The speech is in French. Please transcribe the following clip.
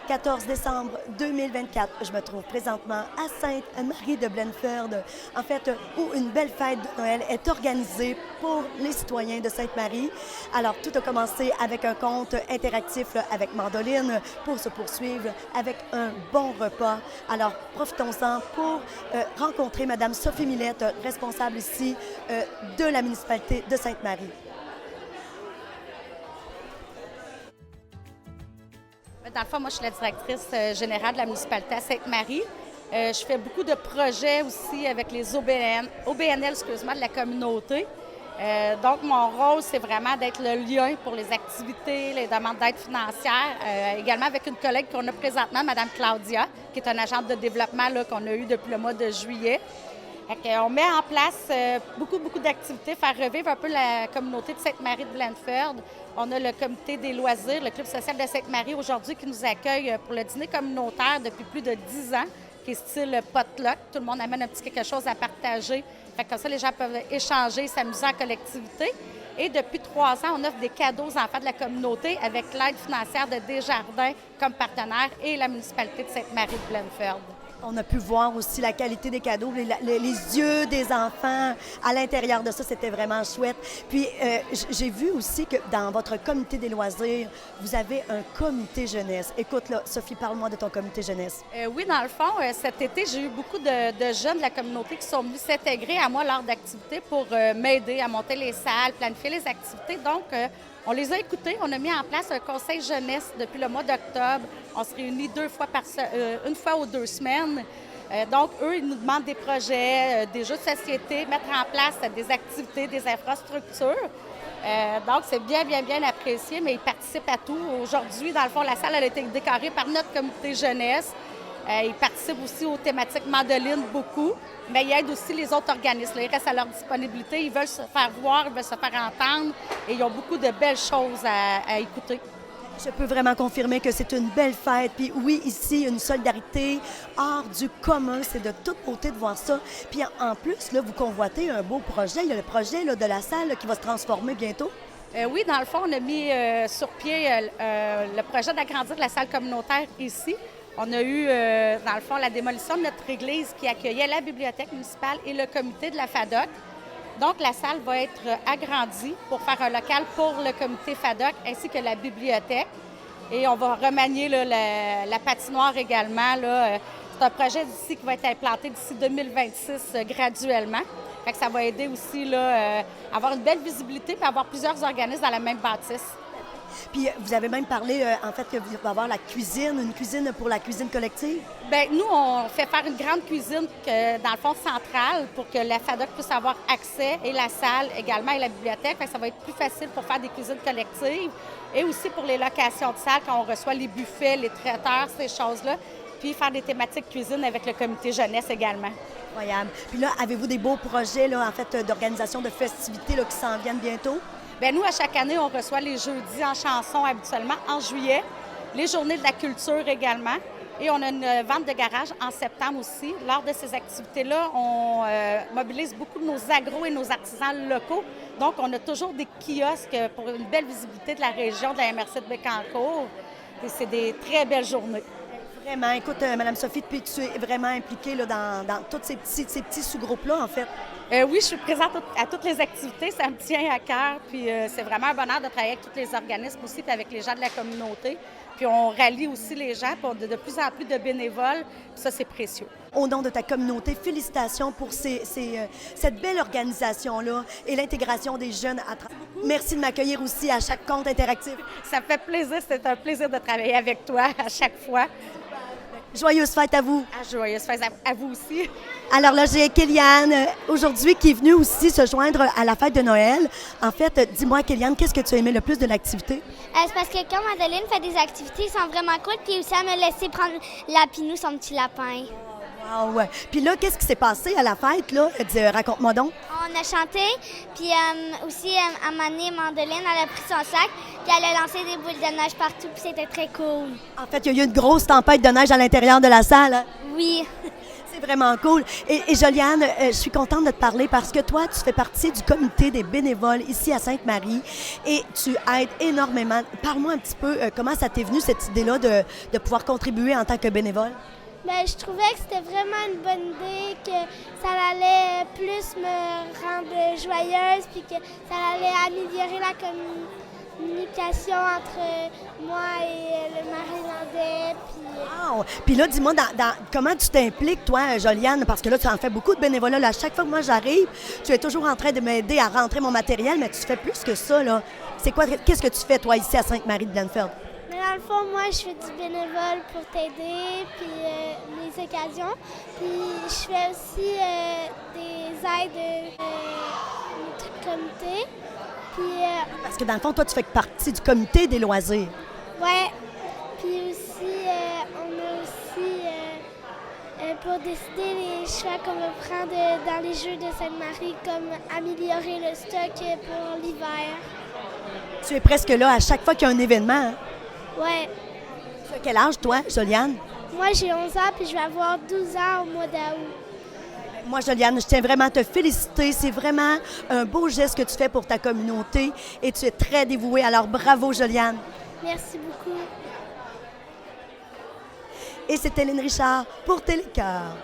14 décembre 2024. Je me trouve présentement à Sainte-Marie de Blandford, en fait, où une belle fête de Noël est organisée pour les citoyens de Sainte-Marie. Alors, tout a commencé avec un conte interactif avec mandoline pour se poursuivre avec un bon repas. Alors, profitons-en pour rencontrer Mme Sophie Millette, responsable ici de la municipalité de Sainte-Marie. Dans le fond, moi, je suis la directrice générale de la municipalité à Sainte-Marie. Je fais beaucoup de projets aussi avec les OBNL de la communauté. Donc, mon rôle, c'est vraiment d'être le lien pour les activités, les demandes d'aide financière, également avec une collègue qu'on a présentement, Mme Claudia, qui est une agente de développement là, qu'on a eue depuis le mois de juillet. On met en place beaucoup d'activités, faire revivre un peu la communauté de Sainte-Marie de Blandford. On a le comité des loisirs, le club social de Sainte-Marie aujourd'hui qui nous accueille pour le dîner communautaire depuis plus de 10 ans, qui est style potluck. Tout le monde amène un petit quelque chose à partager. Comme ça, les gens peuvent échanger, s'amuser en collectivité. Et depuis 3 ans, on offre des cadeaux aux enfants de la communauté avec l'aide financière de Desjardins comme partenaire et la municipalité de Sainte-Marie de Blandford. On a pu voir aussi la qualité des cadeaux, les yeux des enfants à l'intérieur de ça, c'était vraiment chouette. Puis, j'ai vu aussi que dans votre comité des loisirs, vous avez un comité jeunesse. Écoute, là, Sophie, parle-moi de ton comité jeunesse. Oui, dans le fond, cet été, j'ai eu beaucoup de jeunes de la communauté qui sont venus s'intégrer à moi lors d'activités pour m'aider à monter les salles, planifier les activités. Donc, on les a écoutés. On a mis en place un conseil jeunesse depuis le mois d'octobre. On se réunit une fois aux 2 semaines. Donc, eux, ils nous demandent des projets, des jeux de société, mettre en place des activités, des infrastructures. Donc, c'est bien apprécié, mais ils participent à tout. Aujourd'hui, dans le fond, la salle elle a été décorée par notre comité jeunesse. Ils participent aussi aux thématiques mandoline beaucoup, mais ils aident aussi les autres organismes. Ils restent à leur disponibilité, ils veulent se faire voir, ils veulent se faire entendre et ils ont beaucoup de belles choses à écouter. Je peux vraiment confirmer que c'est une belle fête. Puis oui, ici, une solidarité hors du commun. C'est de toute beauté de voir ça. Puis en plus, là, vous convoitez un beau projet. Il y a le projet là, de la salle là, qui va se transformer bientôt. Oui, dans le fond, on a mis sur pied le projet d'agrandir la salle communautaire ici. On a eu, dans le fond, la démolition de notre église qui accueillait la bibliothèque municipale et le comité de la FADOC. Donc, la salle va être agrandie pour faire un local pour le comité FADOC ainsi que la bibliothèque. Et on va remanier là, la patinoire également. C'est un projet d'ici qui va être implanté d'ici 2026 graduellement. Fait que ça va aider aussi là, à avoir une belle visibilité et avoir plusieurs organismes dans la même bâtisse. Puis vous avez même parlé, en fait, qu'il va y avoir la cuisine, une cuisine pour la cuisine collective. Bien, nous, on fait faire une grande cuisine, dans le fond, centrale, pour que la FADOC puisse avoir accès, et la salle également, et la bibliothèque. Fait que ça va être plus facile pour faire des cuisines collectives, et aussi pour les locations de salles, quand on reçoit les buffets, les traiteurs, ces choses-là, puis faire des thématiques cuisine avec le comité jeunesse également. Incroyable. Puis là, avez-vous des beaux projets, là, en fait, d'organisation de festivités là, qui s'en viennent bientôt? Bien, nous, à chaque année, on reçoit les jeudis en chanson habituellement en juillet, les journées de la culture également. Et on a une vente de garage en septembre aussi. Lors de ces activités-là, on mobilise beaucoup de nos agros et nos artisans locaux. Donc, on a toujours des kiosques pour une belle visibilité de la région de la MRC de Bécancour. Et c'est des très belles journées. Vraiment. Écoute, Mme Sophie, puis tu es vraiment impliquée là, dans tous ces petits sous-groupes-là, en fait. Oui, je suis présente à toutes les activités. Ça me tient à cœur. Puis c'est vraiment un bonheur de travailler avec tous les organismes aussi, puis avec les gens de la communauté. Puis on rallie aussi les gens pour de plus en plus de bénévoles. Puis ça, c'est précieux. Au nom de ta communauté, félicitations pour cette belle organisation-là et l'intégration des jeunes. Merci de m'accueillir aussi à chaque compte interactif. Ça me fait plaisir. C'est un plaisir de travailler avec toi à chaque fois. Joyeuse fête à vous. Joyeuse fête à vous aussi. Alors là, j'ai Kéliane aujourd'hui qui est venue aussi se joindre à la fête de Noël. En fait, dis-moi, Kéliane, qu'est-ce que tu as aimé le plus de l'activité? C'est parce que quand Madeleine fait des activités, ils sont vraiment cool. Puis aussi, elle m'a laissé prendre la Pinou, son petit lapin. Wow, ouais. Puis là, qu'est-ce qui s'est passé à la fête, là? Raconte-moi donc. On a chanté, puis aussi, à un moment donné, Madeleine, elle a pris son sac, puis elle a lancé des boules de neige partout, puis c'était très cool. En fait, il y a eu une grosse tempête de neige à l'intérieur de la salle. Hein? Oui. C'est C'est vraiment cool. Et Joliane, je suis contente de te parler parce que toi, tu fais partie du comité des bénévoles ici à Sainte-Marie et tu aides énormément. Parle-moi un petit peu comment ça t'est venu cette idée-là de pouvoir contribuer en tant que bénévole? Ben, je trouvais que c'était vraiment une bonne idée, que ça allait plus me rendre joyeuse, puis que ça allait améliorer la communication entre moi et le Marylandais. Wow! Puis là, dis-moi, comment tu t'impliques, toi, Joliane? Parce que là, tu en fais beaucoup de bénévolat. Là, à chaque fois que moi j'arrive, tu es toujours en train de m'aider à rentrer mon matériel, mais tu fais plus que ça, là. C'est quoi, qu'est-ce que tu fais, toi, ici à Sainte-Marie-de-Blanford? Mais dans le fond, moi, je fais du bénévole pour t'aider, puis les occasions. Puis je fais aussi des aides du comité. Puis, Parce que dans le fond, toi, tu fais partie du comité des loisirs. ouais. Puis aussi, on a aussi pour décider les choix qu'on va prendre dans les Jeux de Sainte-Marie, comme améliorer le stock pour l'hiver. Tu es presque là à chaque fois qu'il y a un événement. Hein? Ouais. Tu as quel âge, toi, Joliane? Moi, j'ai 11 ans, puis je vais avoir 12 ans au mois d'août. Moi, Joliane, je tiens vraiment à te féliciter. C'est vraiment un beau geste que tu fais pour ta communauté et tu es très dévouée. Alors, bravo, Joliane. Merci beaucoup. Et c'était Hélène Richard pour Télécœur.